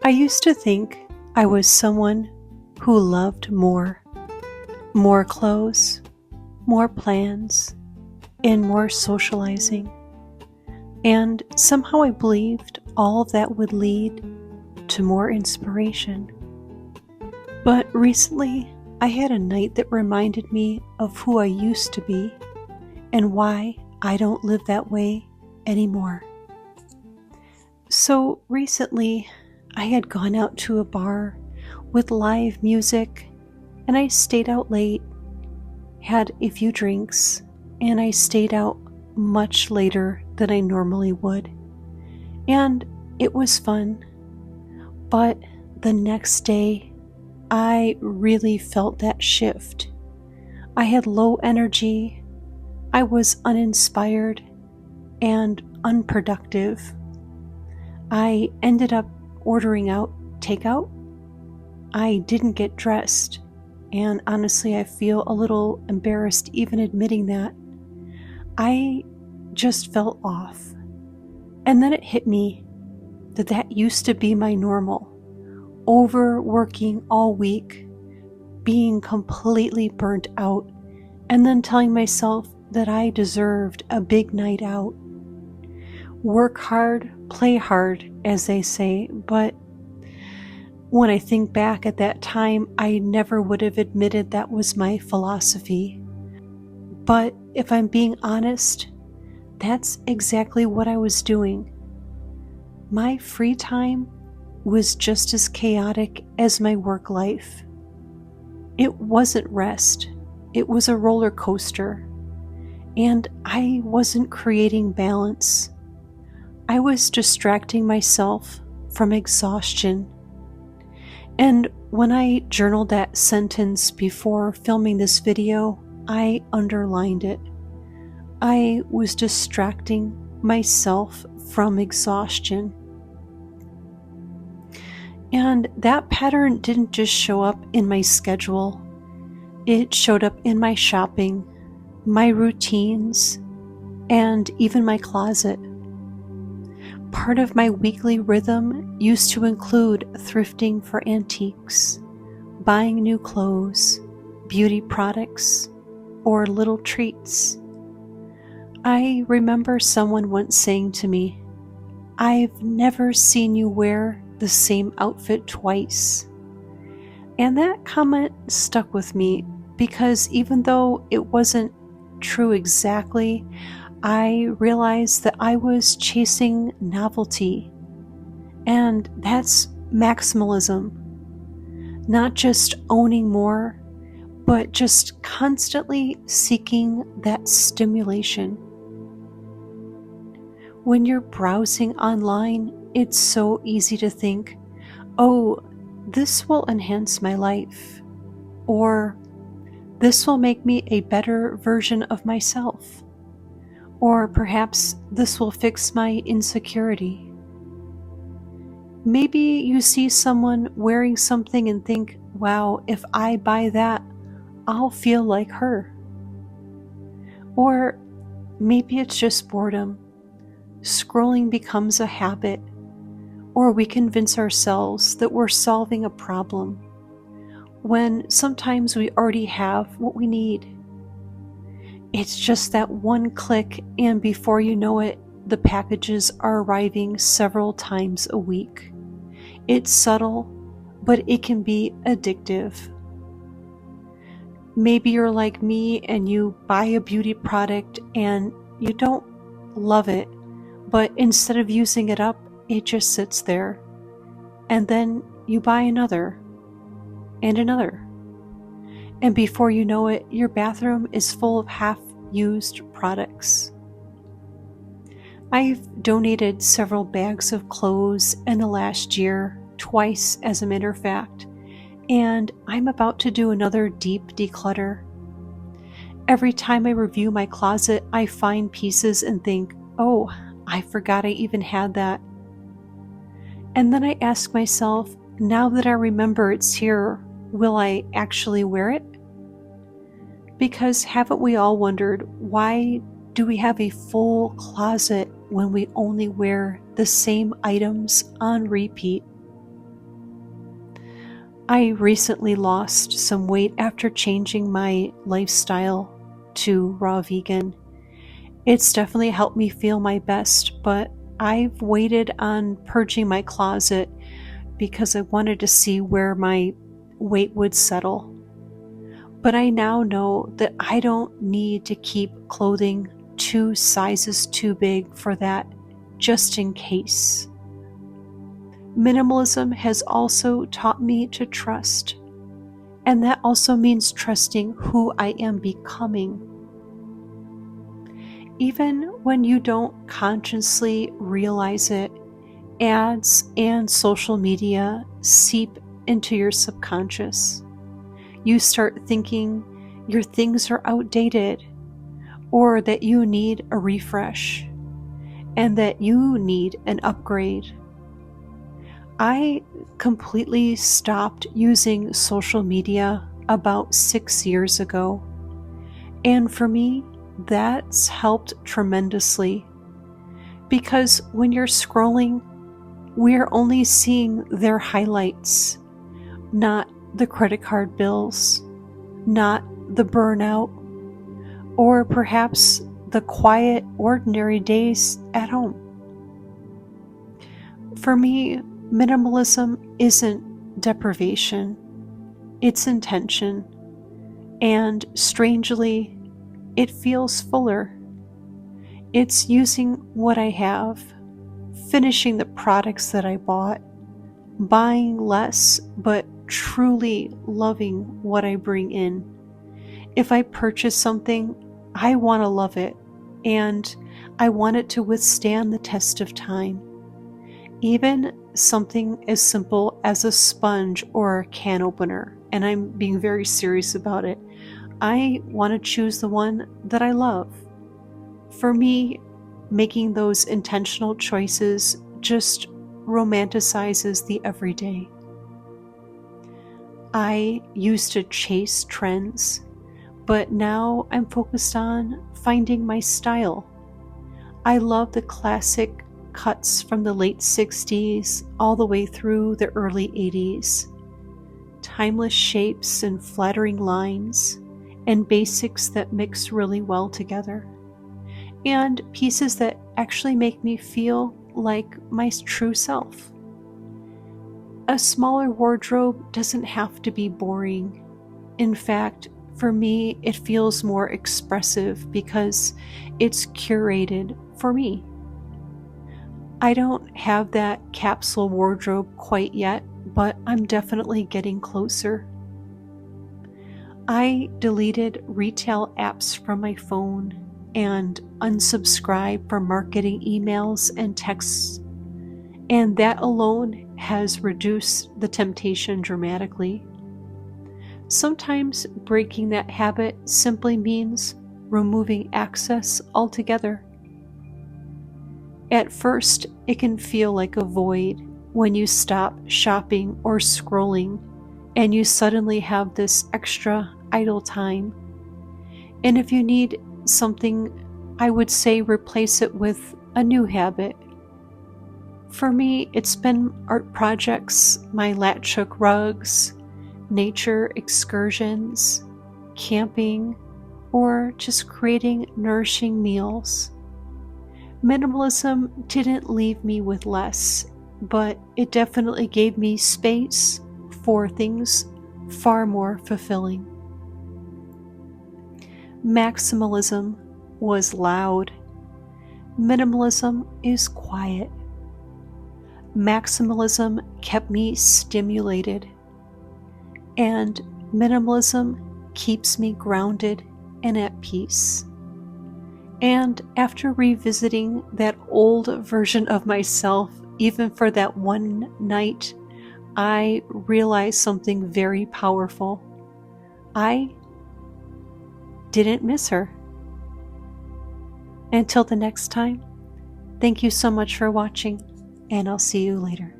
I used to think I was someone who loved more clothes, more plans, and more socializing. And somehow I believed all of that would lead to more inspiration. But recently, I had a night that reminded me of who I used to be and why I don't live that way anymore. So recently, I had gone out to a bar with live music, and I stayed out late, had a few drinks, and I stayed out much later than I normally would. And it was fun, but the next day, I really felt that shift. I had low energy, I was uninspired, and unproductive. I ended up ordering out takeout. I didn't get dressed, and honestly, I feel a little embarrassed even admitting that. I just felt off. And then it hit me that that used to be my normal. Overworking all week, being completely burnt out, and then telling myself that I deserved a big night out. Work hard, play hard, as they say, but when I think back at that time, I never would have admitted that was my philosophy. But if I'm being honest, that's exactly what I was doing. My free time was just as chaotic as my work life. It wasn't rest, it was a roller coaster, and I wasn't creating balance. I was distracting myself from exhaustion. And when I journaled that sentence before filming this video, I underlined it. I was distracting myself from exhaustion. And that pattern didn't just show up in my schedule. It showed up in my shopping, my routines, and even my closet. Part of my weekly rhythm used to include thrifting for antiques, buying new clothes, beauty products, or little treats. I remember someone once saying to me, "I've never seen you wear the same outfit twice." And that comment stuck with me because even though it wasn't true exactly, I realized that I was chasing novelty. And that's maximalism. Not just owning more, but just constantly seeking that stimulation. When you're browsing online, it's so easy to think, "Oh, this will enhance my life," or "This will make me a better version of myself," or perhaps "This will fix my insecurity." Maybe you see someone wearing something and think, "Wow, if I buy that, I'll feel like her." Or maybe it's just boredom. Scrolling becomes a habit, or we convince ourselves that we're solving a problem when sometimes we already have what we need. It's just that one click, and before you know it, the packages are arriving several times a week. It's subtle, but it can be addictive. Maybe you're like me and you buy a beauty product and you don't love it, but instead of using it up, it just sits there. And then you buy another and another. And before you know it, your bathroom is full of half-used products. I've donated several bags of clothes in the last year, twice as a matter of fact, and I'm about to do another deep declutter. Every time I review my closet, I find pieces and think, "Oh, I forgot I even had that." And then I ask myself, now that I remember it's here, will I actually wear it? Because haven't we all wondered, why do we have a full closet when we only wear the same items on repeat? I recently lost some weight after changing my lifestyle to raw vegan. It's definitely helped me feel my best, but I've waited on purging my closet because I wanted to see where my weight would settle. But I now know that I don't need to keep clothing 2 sizes too big for that, just in case. Minimalism has also taught me to trust, and that also means trusting who I am becoming. Even when you don't consciously realize it, ads and social media seep into your subconscious. You start thinking your things are outdated, or that you need a refresh, and that you need an upgrade. I completely stopped using social media about 6 years ago, and for me, that's helped tremendously, because when you're scrolling, we're only seeing their highlights, not the credit card bills, not the burnout, or perhaps the quiet, ordinary days at home. For me, minimalism isn't deprivation, it's intention, and strangely, it feels fuller. It's using what I have, finishing the products that I bought, buying less, but truly loving what I bring in. If I purchase something, I want to love it, and I want it to withstand the test of time. Even something as simple as a sponge or a can opener, and I'm being very serious about it, I want to choose the one that I love. For me, making those intentional choices just romanticizes the everyday. I used to chase trends, but now I'm focused on finding my style. I love the classic cuts from the late 60s all the way through the early 80s. Timeless shapes and flattering lines, and basics that mix really well together. And pieces that actually make me feel like my true self. A smaller wardrobe doesn't have to be boring. In fact, for me, it feels more expressive because it's curated for me. I don't have that capsule wardrobe quite yet, but I'm definitely getting closer. I deleted retail apps from my phone and unsubscribed from marketing emails and texts, and that alone has reduced the temptation dramatically. Sometimes breaking that habit simply means removing access altogether. At first, it can feel like a void when you stop shopping or scrolling and you suddenly have this extra idle time. And if you need something, I would say replace it with a new habit. For me, it's been art projects, my latch hook rugs, nature excursions, camping, or just creating nourishing meals. Minimalism didn't leave me with less, but it definitely gave me space for things far more fulfilling. Maximalism was loud. Minimalism is quiet. Maximalism kept me stimulated, and minimalism keeps me grounded and at peace. And after revisiting that old version of myself, even for that one night, I realized something very powerful. I didn't miss her. Until the next time, thank you so much for watching, and I'll see you later.